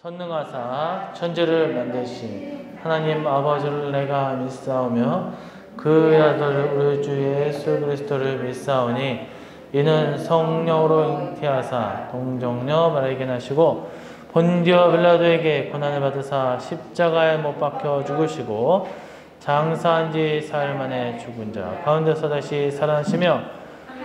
전능하사 천지를 만드신 하나님 아버지를 내가 믿사오며 그의 아들 우리 주 예수 그리스도를 믿사오니 이는 성령으로 잉태하사 동정녀 마리아에게 나시고 본디오 빌라도에게 고난을 받으사 십자가에 못 박혀 죽으시고 장사한 지 사흘 만에 죽은 자 가운데서 다시 살아나시며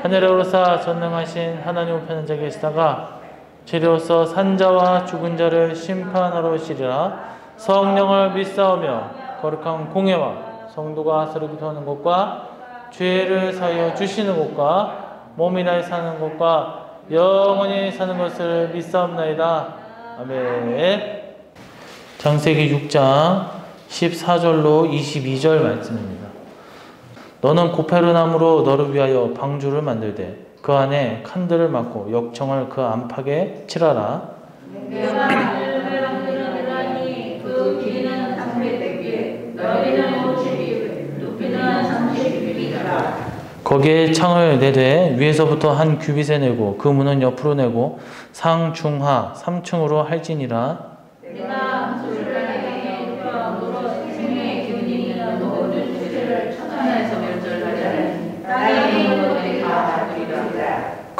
하늘에 오르사 전능하신 하나님 우편에 앉아 계시다가 주로서 산자와 죽은 자를 심판하러 오시리라. 성령을 믿사오며 거룩한 공회와 성도가 서로 기도하는 것과 죄를 사하여 주시는 것과 몸이 다해 사는 것과 영원히 사는 것을 믿사옵나이다. 아멘. 창세기 6장 14절로 22절 말씀입니다. 너는 고페르나무로 너를 위하여 방주를 만들되 그 안에 칸들을 막고 역청을 그 안팎에 칠하라. 그 길이는 300규빗, 넓이는 50규빗, 높이는 30규빗이라. 거기에 창을 내되 위에서부터 한 규빗에 내고 그 문은 옆으로 내고 상중하 3층으로 할지니라.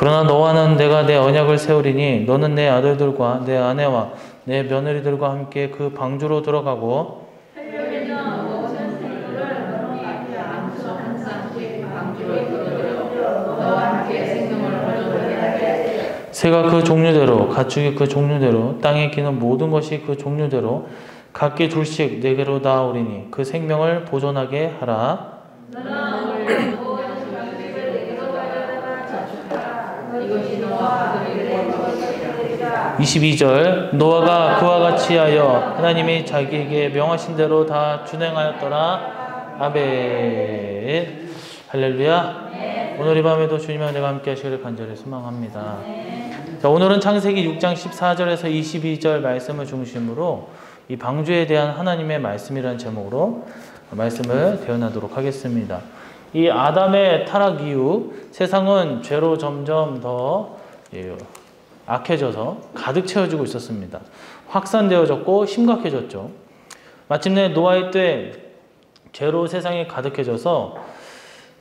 그러나 너와는 내가 내 언약을 세우리니 너는 내 아들들과 내 아내와 내 며느리들과 함께 그 방주로 들어가고 새가 그 종류대로 가축이 그 종류대로 땅에 기는 모든 것이 그 종류대로 각기 둘씩 네개로 나아오리니 그 생명을 보존하게 하라. 22절 노아가 그와 같이 하여 하나님이 자기에게 명하신 대로 다 준행하였더라. 아멘. 할렐루야. 오늘 이 밤에도 주님과 내가 함께 하시기를 간절히 소망합니다. 자, 오늘은 창세기 6장 14절에서 22절 말씀을 중심으로 이 방주에 대한 하나님의 말씀이라는 제목으로 말씀을 대언하도록 하겠습니다. 이 아담의 타락 이후 세상은 죄로 점점 더 악해져서 가득 채워지고 있었습니다. 확산되어졌고 심각해졌죠. 마침내 노아의 때 죄로 세상이 가득해져서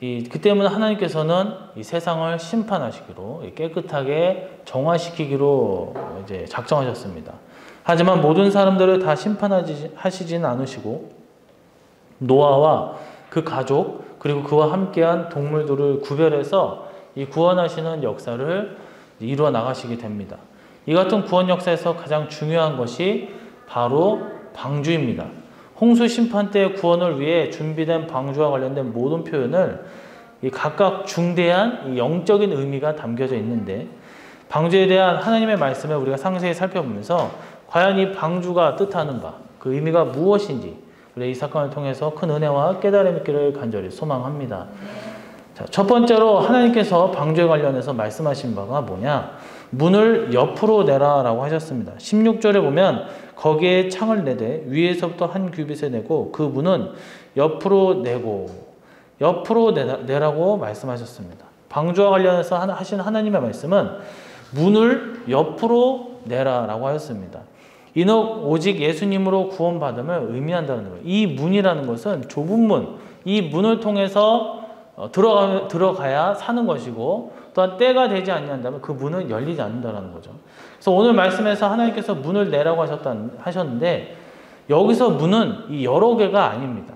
그 때문에 하나님께서는 이 세상을 심판하시기로 깨끗하게 정화시키기로 이제 작정하셨습니다. 하지만 모든 사람들을 다 심판하시지는 않으시고 노아와 그 가족 그리고 그와 함께한 동물들을 구별해서 이 구원하시는 역사를 이루어 나가시게 됩니다. 이 같은 구원 역사에서 가장 중요한 것이 바로 방주입니다. 홍수 심판 때의 구원을 위해 준비된 방주와 관련된 모든 표현을 각각 중대한 영적인 의미가 담겨져 있는데 방주에 대한 하나님의 말씀을 우리가 상세히 살펴보면서 과연 이 방주가 뜻하는 바, 그 의미가 무엇인지 우리 이 사건을 통해서 큰 은혜와 깨달음이 있기를 간절히 소망합니다. 자, 첫 번째로 하나님께서 방주에 관련해서 말씀하신 바가 뭐냐? 문을 옆으로 내라 라고 하셨습니다. 16절에 보면 거기에 창을 내되 위에서부터 한 규빗에 내고 그 문은 옆으로 내라고 말씀하셨습니다. 방주와 관련해서 하신 하나님의 말씀은 문을 옆으로 내라 라고 하였습니다. 이는 오직 예수님으로 구원받음을 의미한다는 거예요. 이 문이라는 것은 좁은 문, 이 문을 통해서 들어가야 사는 것이고 또한 때가 되지 않는다면 그 문은 열리지 않는다는 거죠. 그래서 오늘 말씀에서 하나님께서 문을 내라고 하셨는데 여기서 문은 이 여러 개가 아닙니다.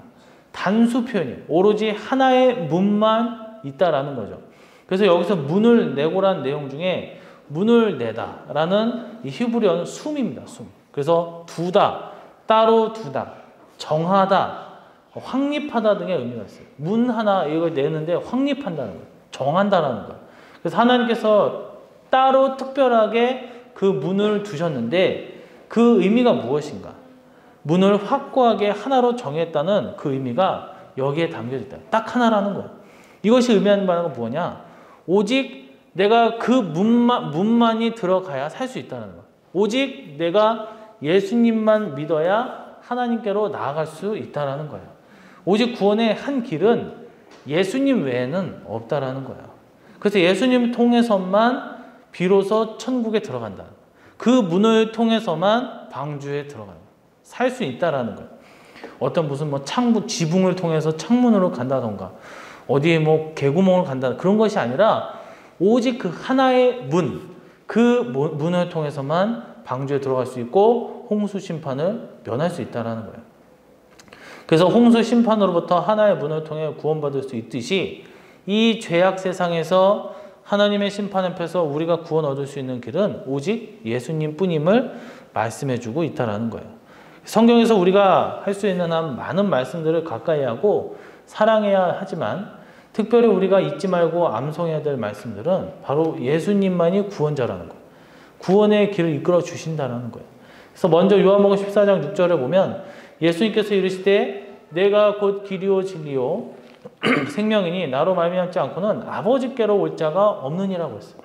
단수 표현이에요. 오로지 하나의 문만 있다라는 거죠. 그래서 여기서 문을 내고라는 내용 중에 문을 내다라는 이 히브리어는 숨입니다. 숨. 그래서 두다, 따로 두다, 정하다, 확립하다 등의 의미가 있어요. 문 하나 이걸 내는데 확립한다는 거예요. 정한다라는 거예요. 그래서 하나님께서 따로 특별하게 그 문을 두셨는데 그 의미가 무엇인가? 문을 확고하게 하나로 정했다는 그 의미가 여기에 담겨져 있다. 딱 하나라는 거예요. 이것이 의미하는 바가 뭐냐? 오직 내가 그 문만이 들어가야 살 수 있다는 거예요. 오직 내가 예수님만 믿어야 하나님께로 나아갈 수 있다라는 거예요. 오직 구원의 한 길은 예수님 외에는 없다라는 거예요. 그래서 예수님 통해서만 비로소 천국에 들어간다. 그 문을 통해서만 방주에 들어간다. 살 수 있다라는 거예요. 어떤 무슨 뭐 창문, 지붕을 통해서 창문으로 간다던가, 어디에 뭐 개구멍을 간다, 그런 것이 아니라 오직 그 하나의 문, 그 문을 통해서만 방주에 들어갈 수 있고 홍수 심판을 면할 수 있다라는 거예요. 그래서 홍수 심판으로부터 하나의 문을 통해 구원받을 수 있듯이 이 죄악 세상에서 하나님의 심판 앞에서 우리가 구원 얻을 수 있는 길은 오직 예수님 뿐임을 말씀해주고 있다라는 거예요. 성경에서 우리가 할 수 있는 한 많은 말씀들을 가까이 하고 사랑해야 하지만 특별히 우리가 잊지 말고 암송해야 될 말씀들은 바로 예수님만이 구원자라는 거예요. 구원의 길을 이끌어 주신다는 거예요. 그래서 먼저 요한복음 14장 6절을 보면 예수님께서 이르시되 내가 곧 길이요 진리요 생명이니 나로 말미암지 않고는 아버지께로 올 자가 없느니라고 했어요.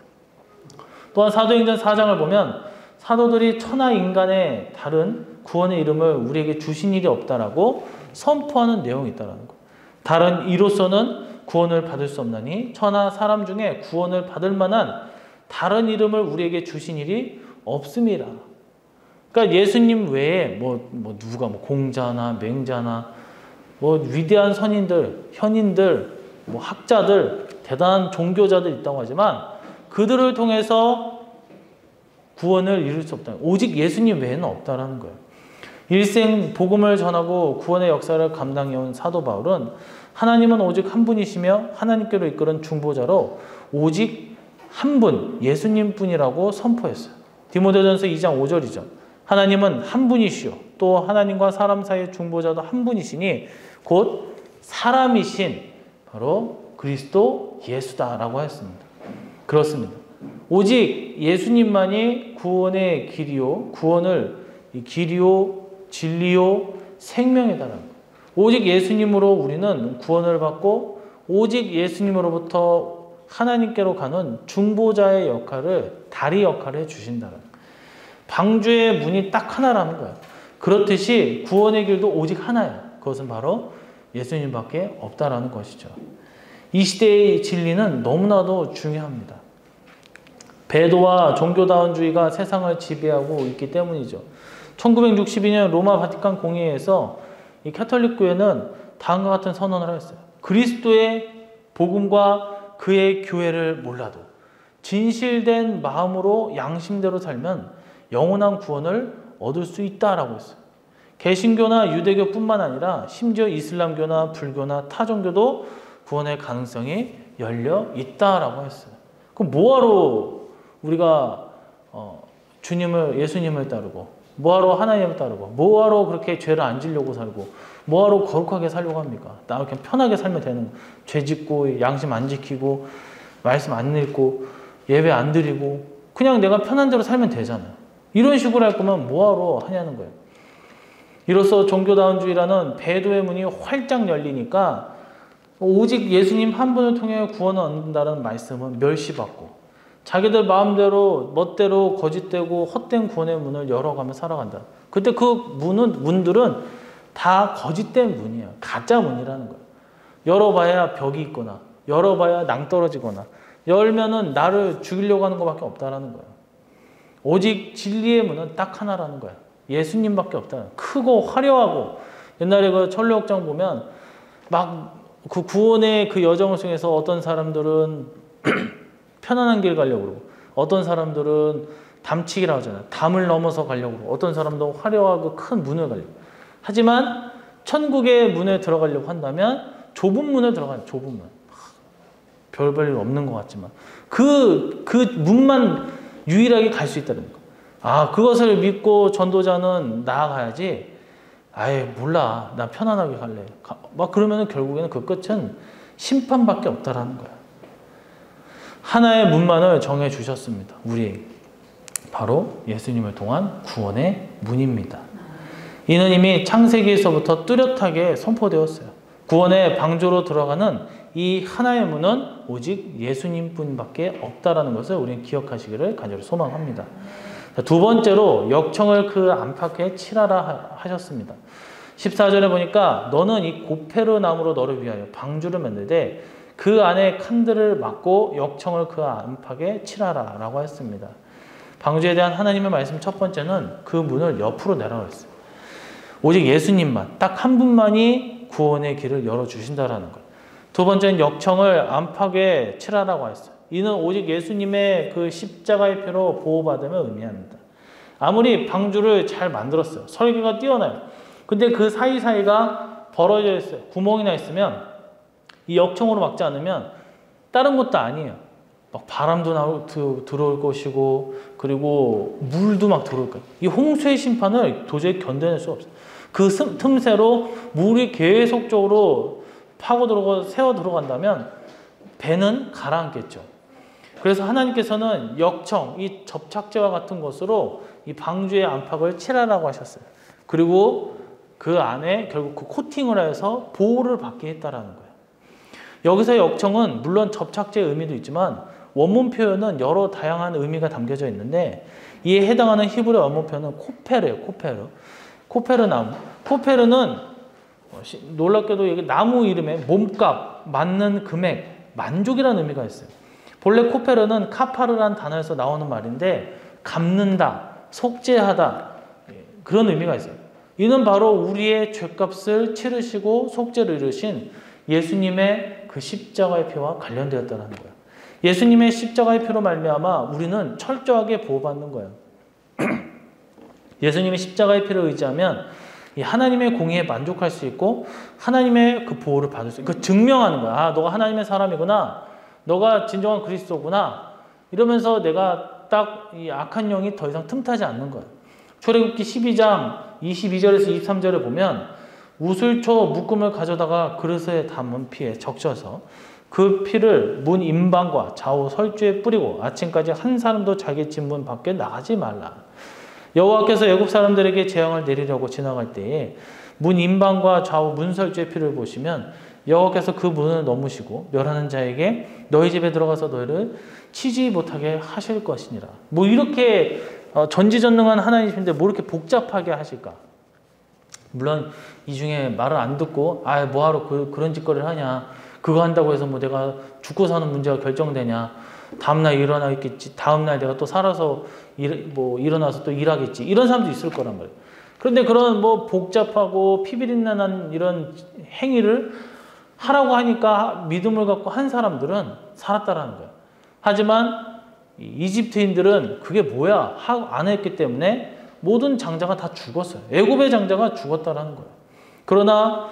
또한 사도행전 4장을 보면 사도들이 천하 인간의 다른 구원의 이름을 우리에게 주신 일이 없다라고 선포하는 내용이 있다는 거예요. 다른 이로서는 구원을 받을 수 없나니 천하 사람 중에 구원을 받을 만한 다른 이름을 우리에게 주신 일이 없음이라. 그러니까 예수님 외에 누가 공자나 맹자나 위대한 선인들, 현인들, 학자들, 대단한 종교자들 있다고 하지만 그들을 통해서 구원을 이룰 수 없다. 오직 예수님 외에는 없다라는 거예요. 일생 복음을 전하고 구원의 역사를 감당해온 사도 바울은 하나님은 오직 한 분이시며 하나님께로 이끄는 중보자로 오직 한 분, 예수님 뿐이라고 선포했어요. 디모데전서 2장 5절이죠. 하나님은 한 분이시요 또 하나님과 사람 사이의 중보자도 한 분이시니 곧 사람이신 바로 그리스도 예수다라고 했습니다. 그렇습니다. 오직 예수님만이 구원의 길이요, 구원을 길이요, 진리요, 생명이다라는 거예요. 오직 예수님으로 우리는 구원을 받고 오직 예수님으로부터 하나님께로 가는 중보자의 역할을, 다리 역할을 해주신다는 거예요. 방주의 문이 딱 하나라는 거예요. 그렇듯이 구원의 길도 오직 하나예요. 그것은 바로 예수님밖에 없다라는 것이죠. 이 시대의 진리는 너무나도 중요합니다. 배도와 종교다원주의가 세상을 지배하고 있기 때문이죠. 1962년 로마 바티칸 공의회에서 이 캐톨릭 교회는 다음과 같은 선언을 했어요. 그리스도의 복음과 그의 교회를 몰라도 진실된 마음으로 양심대로 살면 영원한 구원을 얻을 수 있다라고 했어요. 개신교나 유대교뿐만 아니라 심지어 이슬람교나 불교나 타 종교도 구원의 가능성이 열려 있다라고 했어요. 그럼 뭐하러 우리가 예수님을 따르고 뭐하러 하나님을 따르고 뭐하러 그렇게 죄를 안 지려고 살고 뭐하러 거룩하게 살려고 합니까? 나 그냥 편하게 살면 되는, 죄 짓고 양심 안 지키고 말씀 안 읽고 예배 안 드리고 그냥 내가 편한 대로 살면 되잖아요. 이런 식으로 할 거면 뭐하러 하냐는 거예요. 이로써 종교다원주의라는 배도의 문이 활짝 열리니까 오직 예수님 한 분을 통해 구원을 얻는다는 말씀은 멸시받고 자기들 마음대로 멋대로 거짓되고 헛된 구원의 문을 열어가며 살아간다. 그때 그 문들은 다 거짓된 문이에요. 가짜 문이라는 거예요. 열어봐야 벽이 있거나 열어봐야 낭떠러지거나 열면은 나를 죽이려고 하는 것밖에 없다라는 거예요. 오직 진리의 문은 딱 하나라는 거예요. 예수님밖에 없다. 크고 화려하고 옛날에 그 천리옥장 보면 막 그 구원의 그 여정을 통해서 어떤 사람들은 편안한 길 가려고 그러고 어떤 사람들은 담치기라 하잖아요. 담을 넘어서 가려고 그러고 어떤 사람도 화려하고 큰 문을 가려고. 하지만 천국의 문에 들어가려고 한다면 좁은 문에 들어가요. 좁은 문. 별 볼 일 없는 것 같지만 그 문만 유일하게 갈 수 있다는 거. 아, 그것을 믿고 전도자는 나아가야지. 아예 몰라. 나 편안하게 갈래. 막 그러면 결국에는 그 끝은 심판밖에 없다라는 거야. 하나의 문만을 정해 주셨습니다. 우리에게. 바로 예수님을 통한 구원의 문입니다. 이는 이미 창세기에서부터 뚜렷하게 선포되었어요. 구원의 방주로 들어가는 이 하나의 문은 오직 예수님뿐밖에 없다라는 것을 우리는 기억하시기를 간절히 소망합니다. 두 번째로 역청을 그 안팎에 칠하라 하셨습니다. 14절에 보니까 너는 이 고페르 나무로 너를 위하여 방주를 만들되 그 안에 칸들을 막고 역청을 그 안팎에 칠하라 라고 했습니다. 방주에 대한 하나님의 말씀 첫 번째는 그 문을 옆으로 내라고 했어요. 오직 예수님만, 딱 한 분만이 구원의 길을 열어주신다라는 거예요. 두 번째는 역청을 안팎에 칠하라고 했어요. 이는 오직 예수님의 그 십자가의 피로 보호받음을 의미합니다. 아무리 방주를 잘 만들었어요. 설계가 뛰어나요. 근데 그 사이사이가 벌어져 있어요. 구멍이 나 있으면 이 역청으로 막지 않으면 다른 것도 아니에요. 막 바람도 들어올 것이고 그리고 물도 막 들어올 거예요. 이 홍수의 심판을 도저히 견뎌낼 수 없어요. 그 틈새로 물이 계속적으로 파고 들어가고 새어 들어간다면 배는 가라앉겠죠. 그래서 하나님께서는 역청, 이 접착제와 같은 것으로 이 방주의 안팎을 칠하라고 하셨어요. 그리고 그 안에 결국 그 코팅을 해서 보호를 받게 했다라는 거예요. 여기서 역청은 물론 접착제의 의미도 있지만 원문 표현은 여러 다양한 의미가 담겨져 있는데 이에 해당하는 히브리 원문 표현은 코페르예요. 코페르 나무. 코페르는 놀랍게도 이게 나무 이름에 몸값, 맞는 금액, 만족이라는 의미가 있어요. 본래 코페르는 카파르라는 단어에서 나오는 말인데 갚는다, 속죄하다 그런 의미가 있어요. 이는 바로 우리의 죄값을 치르시고 속죄를 이루신 예수님의 그 십자가의 피와 관련되었다는 거예요. 예수님의 십자가의 피로 말미암아 우리는 철저하게 보호받는 거예요. 예수님의 십자가의 피를 의지하면 이 하나님의 공의에 만족할 수 있고 하나님의 그 보호를 받을 수 있고 그 증명하는 거야. 아, 너가 하나님의 사람이구나. 너가 진정한 그리스도구나. 이러면서 내가 딱 이 악한 영이 더 이상 틈타지 않는 거예요. 출애굽기 12장 22절에서 23절에 보면 우슬초 묶음을 가져다가 그릇에 담은 피에 적셔서 그 피를 문 임방과 좌우 설주에 뿌리고 아침까지 한 사람도 자기 집 문 밖에 나가지 말라. 여호와께서 애굽 사람들에게 재앙을 내리려고 지나갈 때에 문 임방과 좌우 문설주의 피를 보시면 여호와께서 그 문을 넘으시고 멸하는 자에게 너희 집에 들어가서 너희를 치지 못하게 하실 것이니라. 뭐 이렇게 전지전능한 하나님이신데 뭐 이렇게 복잡하게 하실까? 물론 이 중에 말을 안 듣고 아 뭐하러 그런 짓거리를 하냐, 그거 한다고 해서 뭐 내가 죽고 사는 문제가 결정되냐, 다음날 일어나겠지, 다음날 내가 또 살아서 일어나서 또 일하겠지, 이런 사람도 있을 거란 말이에요. 그런데 그런 뭐 복잡하고 피비린내난 이런 행위를 하라고 하니까 믿음을 갖고 한 사람들은 살았다라는 거예요. 하지만 이집트인들은 그게 뭐야 하고 안 했기 때문에 모든 장자가 다 죽었어요. 애굽의 장자가 죽었다라는 거예요. 그러나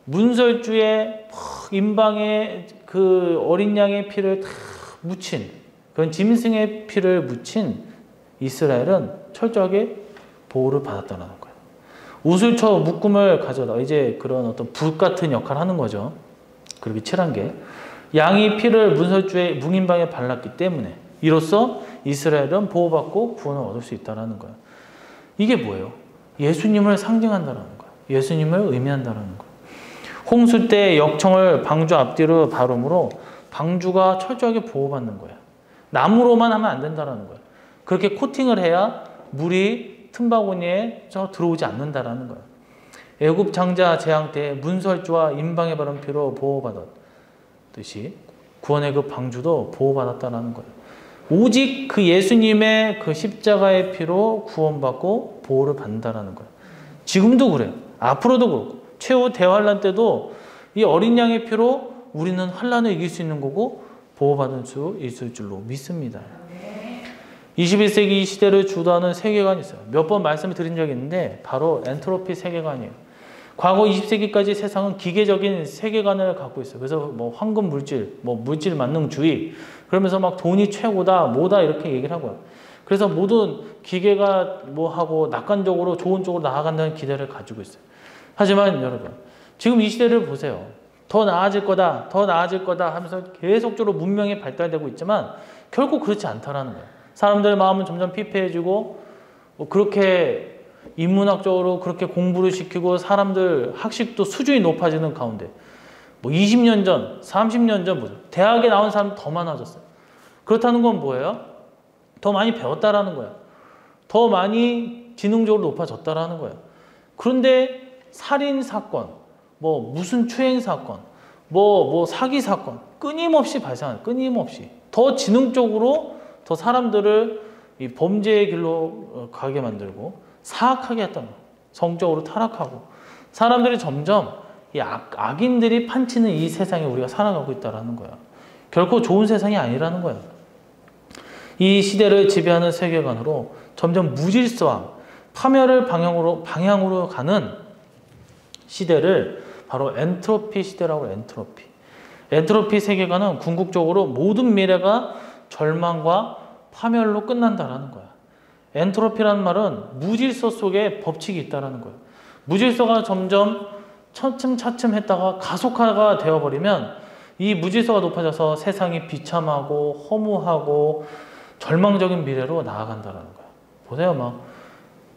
문설주에 임방에 그 어린 양의 피를 다 묻힌, 그런 짐승의 피를 묻힌 이스라엘은 철저하게 보호를 받았다는 거예요. 우슬초 묶음을 가져다 이제 그런 어떤 불 같은 역할을 하는 거죠. 그렇게 칠한 게 양이 피를 문설주의 뭉임방에 발랐기 때문에 이로써 이스라엘은 보호받고 구원을 얻을 수 있다는 거예요. 이게 뭐예요? 예수님을 상징한다는 거예요. 예수님을 의미한다는 거예요. 홍수 때 역청을 방주 앞뒤로 바름으로 방주가 철저하게 보호받는 거예요. 나무로만 하면 안 된다는 거예요. 그렇게 코팅을 해야 물이 틈바구니에 들어오지 않는다는 거예요. 애굽 장자 재앙 때 문설주와 임방에 바른 피로 보호받았듯이 구원의 그 방주도 보호받았다는 거예요. 오직 그 예수님의 그 십자가의 피로 구원받고 보호를 받는다는 거예요. 지금도 그래요. 앞으로도 그렇고 최후 대환란 때도 이 어린 양의 피로 우리는 환란을 이길 수 있는 거고 보호받을 수 있을 줄로 믿습니다. 21세기 이 시대를 주도하는 세계관이 있어요. 몇 번 말씀을 드린 적이 있는데 바로 엔트로피 세계관이에요. 과거 20세기까지 세상은 기계적인 세계관을 갖고 있어요. 그래서 뭐 황금 물질, 뭐 물질 만능주의, 그러면서 막 돈이 최고다, 뭐다 이렇게 얘기를 하고요. 그래서 모든 기계가 뭐 하고 낙관적으로 좋은 쪽으로 나아간다는 기대를 가지고 있어요. 하지만 여러분, 지금 이 시대를 보세요. 더 나아질 거다, 더 나아질 거다 하면서 계속적으로 문명이 발달되고 있지만 결국 그렇지 않다라는 거예요. 사람들의 마음은 점점 피폐해지고 그렇게 인문학적으로 그렇게 공부를 시키고 사람들 학식도 수준이 높아지는 가운데 뭐 20년 전, 30년 전 보죠. 대학에 나온 사람 더 많아졌어요. 그렇다는 건 뭐예요? 더 많이 배웠다라는 거예요. 더 많이 지능적으로 높아졌다라는 거예요. 그런데 살인 사건, 뭐 무슨 추행 사건, 뭐 사기 사건 끊임없이 발생하는, 끊임없이 더 지능적으로 더 사람들을 이 범죄의 길로 가게 만들고 사악하게 했던 거예요. 성적으로 타락하고 사람들이 점점 이 악인들이 판치는 이 세상에 우리가 살아가고 있다는 거예요. 결코 좋은 세상이 아니라는 거예요. 이 시대를 지배하는 세계관으로 점점 무질서함, 파멸을 방향으로 가는 시대를 바로 엔트로피 시대라고 해요. 엔트로피. 엔트로피 세계관은 궁극적으로 모든 미래가 절망과 파멸로 끝난다라는 거야. 엔트로피라는 말은 무질서 속에 법칙이 있다라는 거예요. 무질서가 점점 차츰 했다가 가속화가 되어버리면 이 무질서가 높아져서 세상이 비참하고 허무하고 절망적인 미래로 나아간다라는 거야. 보세요, 막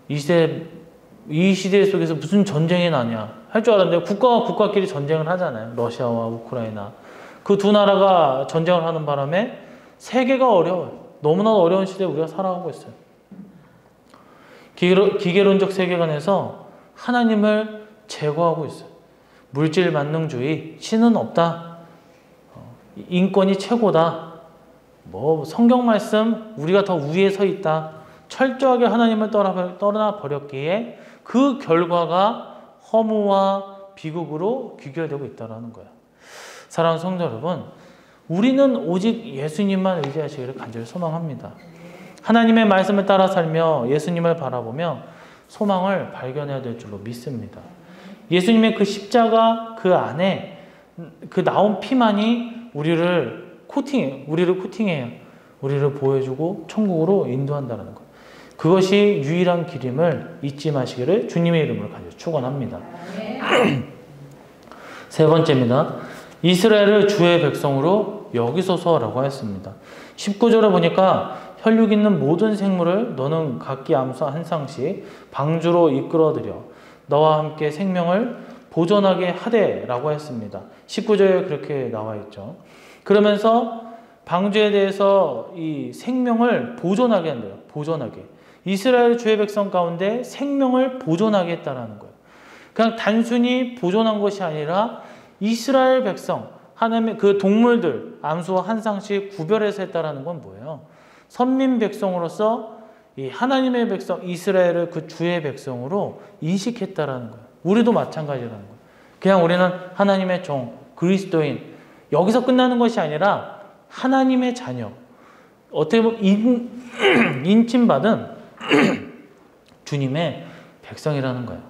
이 시대 속에서 무슨 전쟁이 나냐 할 줄 알았는데 국가와 국가끼리 전쟁을 하잖아요. 러시아와 우크라이나. 그 두 나라가 전쟁을 하는 바람에 세계가 어려워요. 너무나 어려운 시대에 우리가 살아가고 있어요. 기계론적 세계관에서 하나님을 제거하고 있어요. 물질 만능주의, 신은 없다. 인권이 최고다. 뭐 성경 말씀 우리가 더 위에 서 있다. 철저하게 하나님을 떠나 버렸기에 그 결과가 허무와 비극으로 귀결되고 있다는 거예요. 사랑하는 성도 여러분, 우리는 오직 예수님만 의지하시기를 간절히 소망합니다. 하나님의 말씀을 따라 살며 예수님을 바라보며 소망을 발견해야 될 줄로 믿습니다. 예수님의 그 십자가 그 안에 그 나온 피만이 우리를 코팅해요. 우리를 보여주고 천국으로 인도한다는 것. 그것이 유일한 길임을 잊지 마시기를 주님의 이름으로 간절히 축원합니다. 세 번째입니다. 이스라엘을 주의 백성으로 여기소서라고 했습니다. 19절에 보니까 혈육 있는 모든 생물을 너는 각기 암소 한 쌍씩 방주로 이끌어들여 너와 함께 생명을 보존하게 하되라고 했습니다. 19절에 그렇게 나와 있죠. 그러면서 방주에 대해서 이 생명을 보존하게 한대요. 보존하게. 이스라엘 주의 백성 가운데 생명을 보존하게 했다는 거예요. 그냥 단순히 보존한 것이 아니라 이스라엘 백성, 하나님의 그 동물들, 암수 한 쌍씩 구별해서 했다는 건 뭐예요? 선민 백성으로서 이 하나님의 백성, 이스라엘을 그 주의 백성으로 인식했다는 거예요. 우리도 마찬가지라는 거예요. 그냥 우리는 하나님의 종, 그리스도인, 여기서 끝나는 것이 아니라 하나님의 자녀, 어떻게 보면 인침받은 주님의 백성이라는 거예요.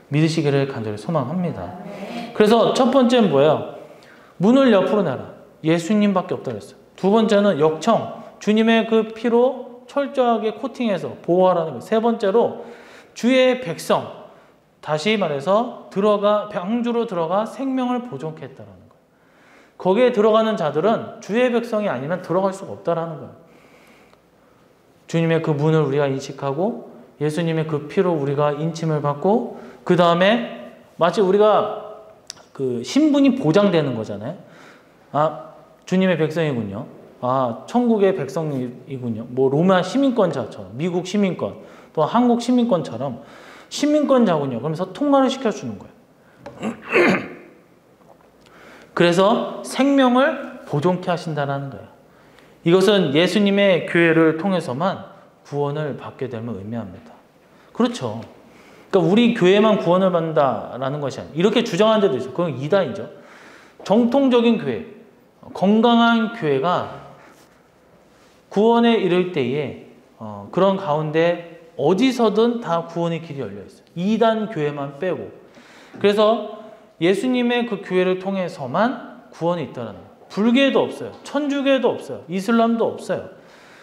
믿으시기를 간절히 소망합니다. 그래서 첫 번째는 뭐예요? 문을 옆으로 내라. 예수님밖에 없다고 했어요. 두 번째는 역청, 주님의 그 피로 철저하게 코팅해서 보호하라는 거예요. 세 번째로 주의 백성, 다시 말해서 방주로 들어가 생명을 보존케 했다는 거예요. 거기에 들어가는 자들은 주의 백성이 아니면 들어갈 수가 없다는 거예요. 주님의 그 문을 우리가 인식하고 예수님의 그 피로 우리가 인침을 받고 그 다음에 마치 우리가 그 신분이 보장되는 거잖아요. 아, 주님의 백성이군요. 아, 천국의 백성이군요. 뭐 로마 시민권자처럼, 미국 시민권, 또 한국 시민권처럼 시민권자군요. 그러면서 통과를 시켜주는 거예요. 그래서 생명을 보존케 하신다는 거예요. 이것은 예수님의 교회를 통해서만 구원을 받게 됨을 의미합니다. 그렇죠. 그러니까 우리 교회만 구원을 받는다라는 것이 아니에요. 이렇게 주장하는 데도 있어요. 그건 이단이죠. 정통적인 교회, 건강한 교회가 구원에 이를 때에 그런 가운데 어디서든 다 구원의 길이 열려 있어요. 이단 교회만 빼고. 그래서 예수님의 그 교회를 통해서만 구원이 있다는 거예요. 불교에도 없어요. 천주교에도 없어요. 이슬람도 없어요.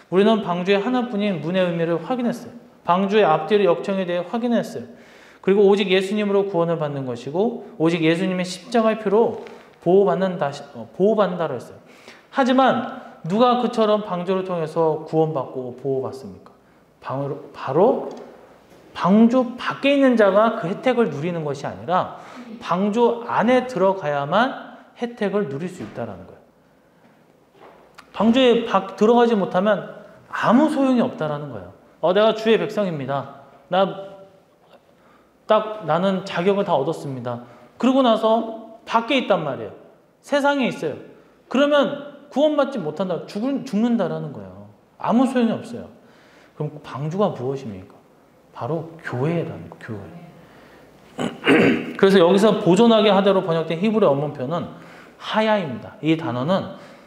우리는 방주의 하나뿐인 문의 의미를 확인했어요. 방주의 앞뒤의 역청에 대해 확인했어요. 그리고 오직 예수님으로 구원을 받는 것이고 오직 예수님의 십자가의 피로 보호받는다고 했어요. 하지만 누가 그처럼 방주를 통해서 구원받고 보호받습니까? 바로 방주 밖에 있는 자가 그 혜택을 누리는 것이 아니라 방주 안에 들어가야만 혜택을 누릴 수 있다는 거예요. 방주에 들어가지 못하면 아무 소용이 없다는 거예요. 내가 주의 백성입니다. 나는 자격을 다 얻었습니다. 그러고 나서 밖에 있단 말이에요. 세상에 있어요. 그러면 구원받지 못한다. 죽는다라는 거예요. 아무 소용이 없어요. 그럼 방주가 무엇입니까? 바로 교회라는 거예요. 교회. 그래서 여기서 보존하게 하다로 번역된 히브리 원문표는 하야입니다. 이 단어는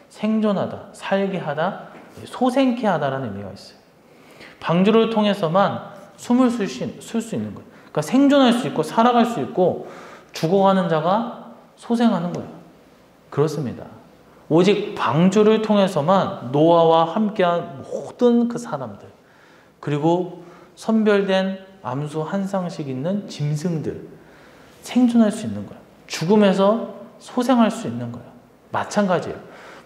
생존하다, 살게 하다, 소생케 하다라는 의미가 있어요. 방주를 통해서만 숨을 쉴 수 있는 거예요. 그러니까 생존할 수 있고 살아갈 수 있고 죽어가는 자가 소생하는 거예요. 그렇습니다. 오직 방주를 통해서만 노아와 함께한 모든 그 사람들, 그리고 선별된 암수 한 쌍씩 있는 짐승들, 생존할 수 있는 거예요. 죽음에서 소생할 수 있는 거예요. 마찬가지예요.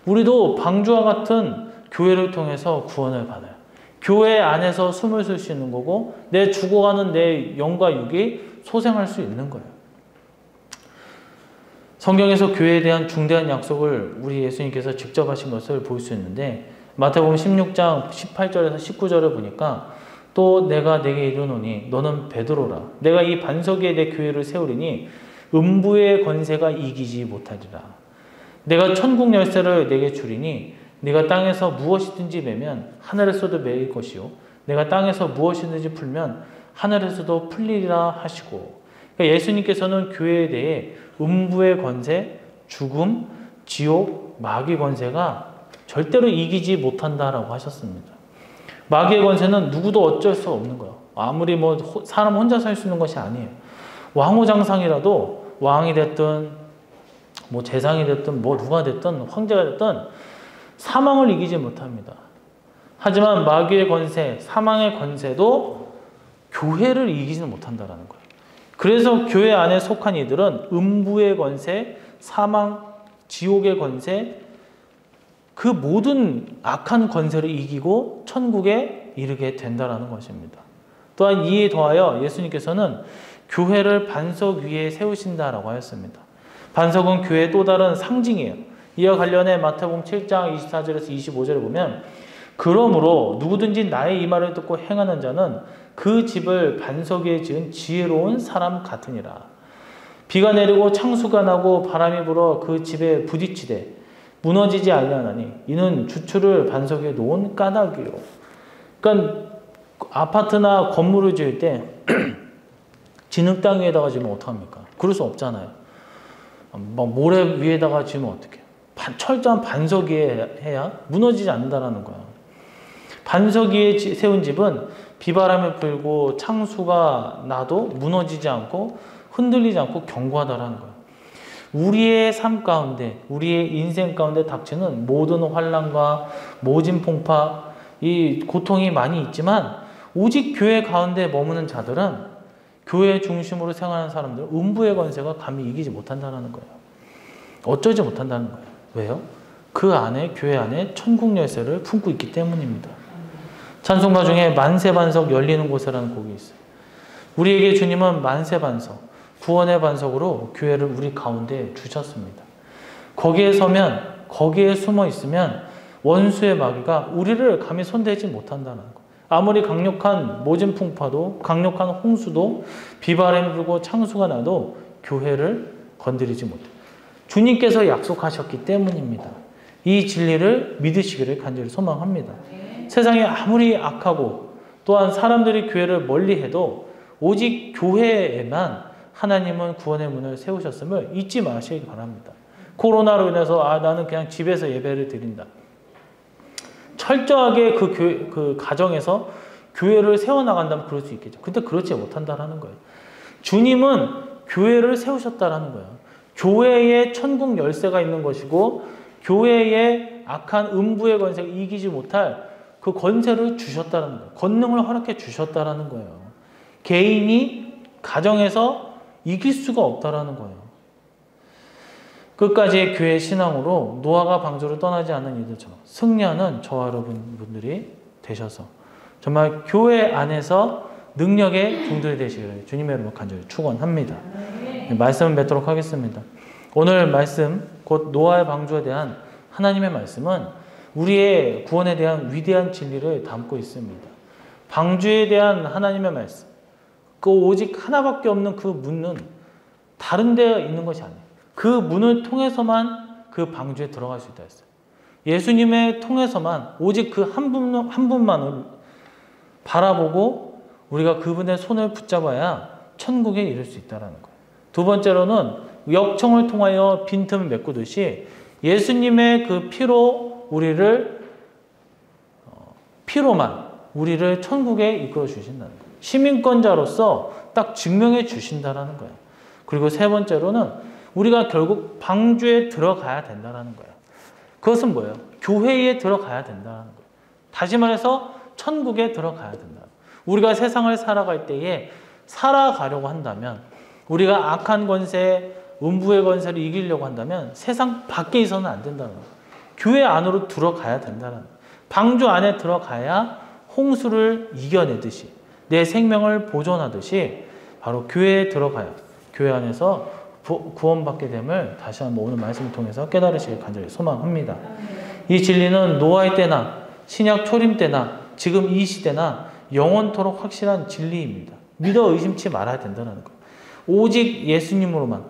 우리도 방주와 같은 교회를 통해서 구원을 받아요. 교회 안에서 숨을 쉴 수 있는 거고, 내 죽어가는 내 영과 육이 소생할 수 있는 거예요. 성경에서 교회에 대한 중대한 약속을 우리 예수님께서 직접 하신 것을 볼 수 있는데, 마태복음 16장 18절에서 19절을 보니까, 또 내가 내게 이르노니 너는 베드로라. 내가 이 반석 위에 내 교회를 세우리니 음부의 권세가 이기지 못하리라. 내가 천국 열쇠를 내게 주리니 네가 땅에서 무엇이든지 매면 하늘에서도 매일 것이요 내가 땅에서 무엇이든지 풀면 하늘에서도 풀리리라 하시고, 그러니까 예수님께서는 교회에 대해 음부의 권세, 죽음, 지옥, 마귀 권세가 절대로 이기지 못한다라고 하셨습니다. 마귀의 권세는 누구도 어쩔 수 없는 거예요. 아무리 사람 혼자 살 수 있는 것이 아니에요. 왕후장상이라도 왕이 됐든 재상이 됐든 누가 됐든 황제가 됐든 사망을 이기지 못합니다. 하지만 마귀의 권세, 사망의 권세도 교회를 이기지는 못한다라는 거예요. 그래서 교회 안에 속한 이들은 음부의 권세, 사망, 지옥의 권세, 그 모든 악한 권세를 이기고 천국에 이르게 된다라는 것입니다. 또한 이에 더하여 예수님께서는 교회를 반석 위에 세우신다라고 하였습니다. 반석은 교회의 또 다른 상징이에요. 이와 관련해 마태복음 7장 24절에서 25절을 보면, 그러므로 누구든지 나의 이 말을 듣고 행하는 자는 그 집을 반석 위에 지은 지혜로운 사람 같으니라. 비가 내리고 창수가 나고 바람이 불어 그 집에 부딪히되 무너지지 아니하나니 이는 주추를 반석 위에 놓은 까닭이요. 그러니까 아파트나 건물을 지을 때 진흙 땅 위에다가 지으면 어떡합니까? 그럴 수 없잖아요. 모래 위에다가 지으면 어떡해요? 철저한 반석 위에 해야 무너지지 않는다라는 거야. 반석 위에 세운 집은 비바람이 불고 창수가 나도 무너지지 않고 흔들리지 않고 견고하다라는 거야. 우리의 삶 가운데, 우리의 인생 가운데 닥치는 모든 환난과 모진 풍파, 이 고통이 많이 있지만, 오직 교회 가운데 머무는 자들은, 교회 중심으로 생활하는 사람들은 음부의 권세가 감히 이기지 못한다는 거예요. 어쩌지 못한다는 거예요. 왜요? 그 안에, 교회 안에 천국 열쇠를 품고 있기 때문입니다. 찬송가 중에 만세반석 열리는 곳이라는 곡이 있어요. 우리에게 주님은 만세반석, 구원의 반석으로 교회를 우리 가운데 주셨습니다. 거기에 서면, 거기에 숨어 있으면 원수의 마귀가 우리를 감히 손대지 못한다는 거. 아무리 강력한 모진 풍파도, 강력한 홍수도, 비바람이 불고 창수가 나도 교회를 건드리지 못해요. 주님께서 약속하셨기 때문입니다. 이 진리를 믿으시기를 간절히 소망합니다. 세상이 아무리 악하고 또한 사람들이 교회를 멀리해도 오직 교회에만 하나님은 구원의 문을 세우셨음을 잊지 마시기 바랍니다. 코로나로 인해서 나는 그냥 집에서 예배를 드린다. 철저하게 그 가정에서 교회를 세워나간다면 그럴 수 있겠죠. 근데 그렇지 못한다라는 거예요. 주님은 교회를 세우셨다라는 거예요. 교회에 천국 열쇠가 있는 것이고, 교회에 악한 음부의 권세가 이기지 못할 그 권세를 주셨다는 거예요. 권능을 허락해 주셨다라는 거예요. 개인이 가정에서 이길 수가 없다라는 거예요. 끝까지의 교회 신앙으로 노아가 방주를 떠나지 않는 이들처럼 승리하는 저와 여러분들이 되셔서 정말 교회 안에서 능력의 종들이 되시기를 주님의 이름으로 간절히 축원합니다. 말씀을 맺도록 하겠습니다. 오늘 말씀, 곧 노아의 방주에 대한 하나님의 말씀은 우리의 구원에 대한 위대한 진리를 담고 있습니다. 방주에 대한 하나님의 말씀, 그 오직 하나밖에 없는 그 문은 다른 데 있는 것이 아니에요. 그 문을 통해서만 그 방주에 들어갈 수 있다 했어요. 예수님의 통해서만 오직 그 한 분만을 바라보고 우리가 그분의 손을 붙잡아야 천국에 이를 수 있다는 거예요. 두 번째로는 역청을 통하여 빈틈을 메꾸듯이 예수님의 그 피로만 우리를 천국에 이끌어 주신다는 거예요. 시민권자로서 딱 증명해 주신다는 거예요. 그리고 세 번째로는 우리가 결국 방주에 들어가야 된다는 거예요. 그것은 뭐예요? 교회에 들어가야 된다는 거예요. 다시 말해서 천국에 들어가야 된다. 우리가 세상을 살아갈 때에 살아가려고 한다면, 우리가 악한 권세, 음부의 권세를 이기려고 한다면 세상 밖에 있어서는 안 된다는 거예요. 교회 안으로 들어가야 된다는 거예요. 방주 안에 들어가야 홍수를 이겨내듯이, 내 생명을 보존하듯이 바로 교회에 들어가야 교회 안에서 구원받게 됨을 다시 한번 오늘 말씀을 통해서 깨달으시길 간절히 소망합니다. 이 진리는 노아의 때나 신약 초림 때나 지금 이 시대나 영원토록 확실한 진리입니다. 믿어 의심치 말아야 된다는 거예요. 오직 예수님으로만,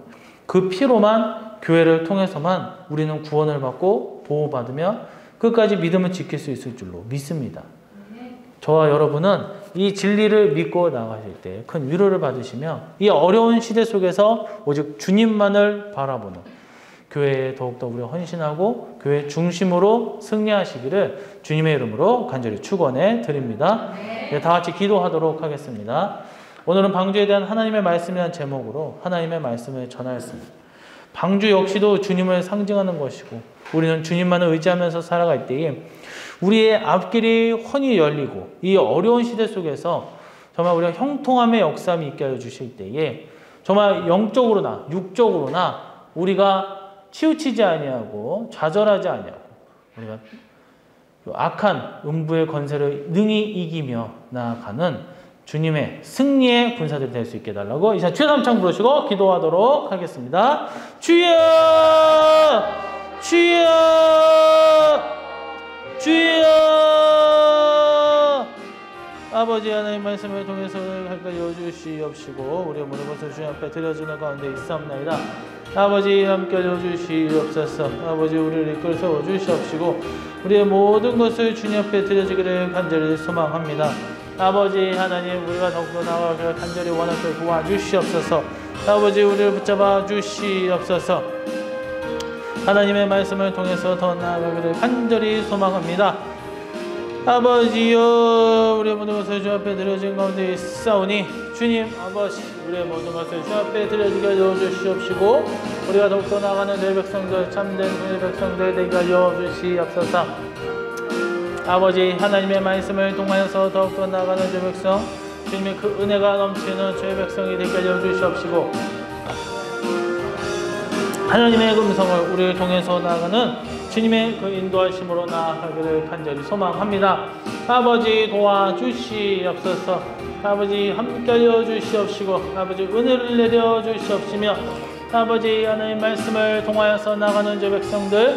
그 피로만, 교회를 통해서만 우리는 구원을 받고 보호받으며 끝까지 믿음을 지킬 수 있을 줄로 믿습니다. 저와 여러분은 이 진리를 믿고 나가실 때 큰 위로를 받으시며 이 어려운 시대 속에서 오직 주님만을 바라보는 교회에 더욱더 우리가 헌신하고 교회 중심으로 승리하시기를 주님의 이름으로 간절히 축원해 드립니다. 네, 다 같이 기도하도록 하겠습니다. 오늘은 방주에 대한 하나님의 말씀이라는 제목으로 하나님의 말씀을 전하였습니다. 방주 역시도 주님을 상징하는 것이고, 우리는 주님만을 의지하면서 살아갈 때에 우리의 앞길이 훤히 열리고 이 어려운 시대 속에서 정말 우리가 형통함의 역사함이 있게 하여 주실 때에 정말 영적으로나 육적으로나 우리가 치우치지 아니하고 좌절하지 아니하고 우리가 악한 음부의 권세를 능히 이기며 나아가는 주님의 승리의 군사들이 될 수 있게 해달라고 이제 주여 삼창 부르시고 기도하도록 하겠습니다. 주여! 주여! 주여! 아버지 하나님 말씀을 통해서 가까이 여주시옵시고 우리의 모든 것을 주님 앞에 드려주는 가운데 있사옵나이다. 아버지 함께 해주시옵소서. 아버지 우리를 이끌어 세워주시옵시고 우리의 모든 것을 주님 앞에 드려주기를 간절히 소망합니다. 아버지 하나님, 우리가 더욱더 나아가기를 간절히 원하시고 도와주시옵소서. 아버지 우리를 붙잡아 주시옵소서. 하나님의 말씀을 통해서 더 나아가기를 간절히 소망합니다. 아버지여, 우리의 모든 것을 주 앞에 드려진 가운데 있사오니 주님 아버지, 우리의 모든 것을 주 앞에 드려지게 하여 주시옵시고 우리가 더욱더 나아가는 내 백성들, 참된 내 백성들 되게 하여 주시옵소서. 아버지 하나님의 말씀을 통하여서 더욱더 나아가는 주 백성, 주님의 그 은혜가 넘치는 주의 백성이 되게 하여 주시옵시고 하나님의 음성을 우리를 통해서 나아가는 주님의 그 인도하심으로 나아가기를 간절히 소망합니다. 아버지 도와주시옵소서. 아버지 함께하여 주시옵시고 아버지 은혜를 내려 주시옵시며 아버지 하나님의 말씀을 통하여서 나가는 주 백성들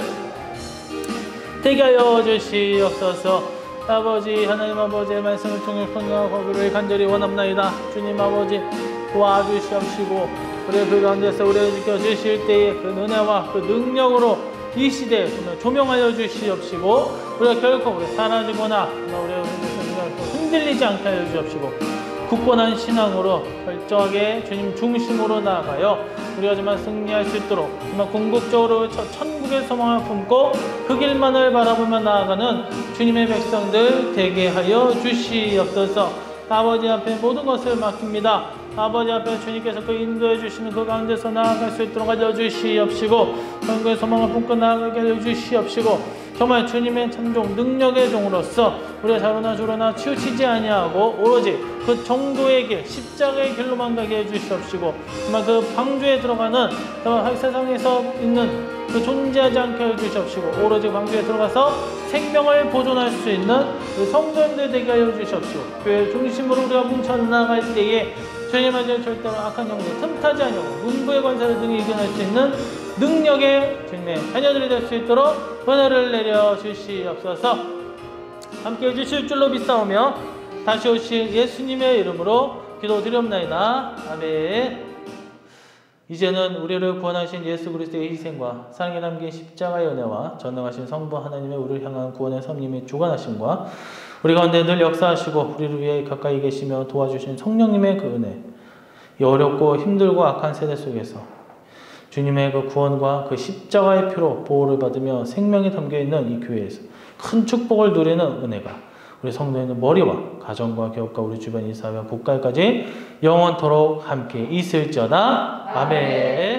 되게 하여 주시옵소서. 아버지 하나님 아버지의 말씀을 통해서 나아가기를 간절히 원합나이다. 주님 아버지 도와주시옵시고 우리의 그 가운데서 우리를 지켜주실 때에 그 은혜와 그 능력으로 이 시대에 조명하여 주시옵시고 우리가 결코 우리 사라지거나 우리의 흔들리지 않게 하여 주시옵시고 굳건한 신앙으로 결정하게 주님 중심으로 나아가요 우리가 정말 승리할 수 있도록 정말 궁극적으로 천국의 소망을 품고 그 길만을 바라보며 나아가는 주님의 백성들 되게 하여 주시옵소서. 아버지 앞에 모든 것을 맡깁니다. 아버지 앞에 주님께서 그 인도해 주시는 그 가운데서 나아갈 수 있도록 하여 주시옵시고 천국의 소망을 품고 나아가게 하여 주시옵시고 정말 주님의 참종 능력의 종으로서 우리가 자로나 주로나 치우치지 아니하고 오로지 그 정도의 길, 십자가의 길로만 가게 해 주시옵시고 정말 그 방주에 들어가는 정말 세상에서 있는 그 존재하지 않게 해 주시옵시고 오로지 방주에 들어가서 생명을 보존할 수 있는 그 성도님들 되게 하여 주시옵시고 교회 중심으로 우리가 뭉쳐 나갈 때에 주님 아버지 절대로 악한 영들 틈타지 아니하고 문부의 권세를 등에 이겨낼 수 있는 능력의 주님의 자녀들이 될 수 있도록 은혜를 내려 주시옵소서. 함께 해주실 줄로 믿사오며 다시 오실 예수님의 이름으로 기도드리옵나이다. 아멘. 이제는 우리를 구원하신 예수 그리스도의 희생과 사랑에 담긴 십자가의 은혜와 전능하신 성부 하나님의 우리를 향한 구원의 섭님의 주관하심과 우리 가운데 늘 역사하시고 우리를 위해 가까이 계시며 도와주신 성령님의 그 은혜, 이 어렵고 힘들고 악한 세대 속에서 주님의 그 구원과 그 십자가의 피로 보호를 받으며 생명이 담겨있는 이 교회에서 큰 축복을 누리는 은혜가 우리 성도의 머리와 가정과 기업과 우리 주변 이사회와 국가까지 영원토록 함께 있을지어다. 아멘.